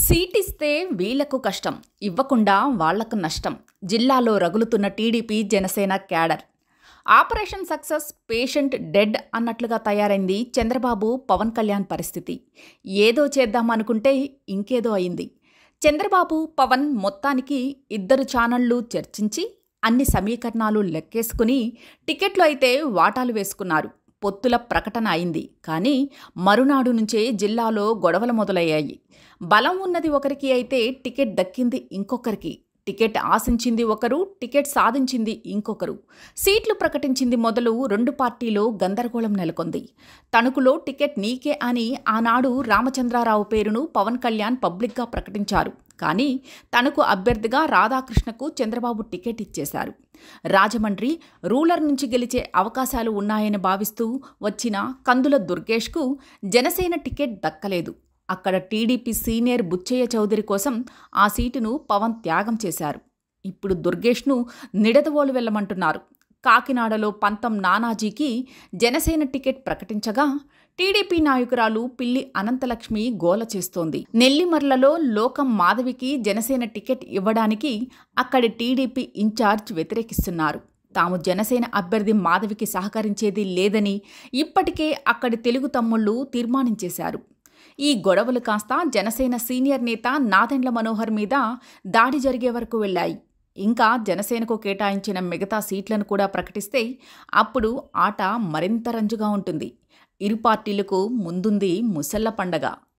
Seat ఇస్తే వీళ్లకు కష్టం, ఇవ్వకుండా వాళ్లకు నష్టం. జిల్లాలో రగులుతున్న TDP Janasena cadre. Operation success, patient dead అన్నట్లుగా తయారైంది చంద్రబాబు పవన్ కళ్యాణ్ పరిస్థితి. ఏదో చేద్దామనుకుంటే ఇంకేదో అయింది. చంద్రబాబు పవన్ మొత్తానికి ఇద్దరు ఛానళ్లు చర్చించి అన్ని సమీకరణాలు లెక్కేసుకుని టికెట్లు అయితే వాటాలు వేసుకున్నారు. పొత్తుల ప్రకటన అయింది. కానీ మరునాడు నుంచే జిల్లాలో గొడవలు మొదలయ్యాయి. బలం ఉన్నది ఒకరికి అయితే టికెట్ దక్కింది ఇంకొకరికి. టికెట్ ఆశించింది ఒకరు, టికెట్ సాధించింది ఇంకొకరు. సీట్లు ప్రకటించింది మొదలు రెండు పార్టీలో గందరగోళం నెలకొంది. తణుకులో టికెట్ నీకే అని ఆనాడు రామచంద్రారావు పేరును పవన్ కళ్యాణ్ పబ్లిక్గా ప్రకటించారు. కానీ తణుకు అభ్యర్థిగా రాధాకృష్ణకు చంద్రబాబు టికెట్ ఇచ్చేశారు. రాజమండ్రి రూరల్ నుంచి గెలిచే అవకాశాలు ఉన్నాయని భావిస్తూ వచ్చిన కందుల దుర్గేష్కు జనసేన టికెట్ దక్కలేదు. అక్కడ టీడీపీ సీనియర్ బుచ్చయ్య చౌదరి కోసం ఆ సీటును పవన్ త్యాగం చేశారు. ఇప్పుడు దుర్గేష్ను నిడదవోలు వెళ్లమంటున్నారు. కాకినాడలో పంతం నానాజీకి జనసేన టికెట్ ప్రకటించగా టీడీపీ నాయకురాలు పిల్లి అనంతలక్ష్మి గోల చేస్తోంది. నెల్లిమర్లలో లోకం మాధవికి జనసేన టికెట్ ఇవ్వడానికి అక్కడి టీడీపీ ఇన్ఛార్జ్ వ్యతిరేకిస్తున్నారు. తాము జనసేన అభ్యర్థి మాధవికి సహకరించేది లేదని ఇప్పటికే అక్కడి తెలుగు తమ్ముళ్లు తీర్మానించేశారు. ఈ గొడవలు కాస్త జనసేన సీనియర్ నేత నాదెండ్ల మనోహర్ మీద దాడి జరిగే వరకు వెళ్లాయి. ఇంకా జనసేనకు కేటాయించిన మిగతా సీట్లను కూడా ప్రకటిస్తే అప్పుడు ఆట మరింత రంజుగా ఉంటుంది. ఇరు పార్టీలకు ముందుంది ముసళ్ల పండగ.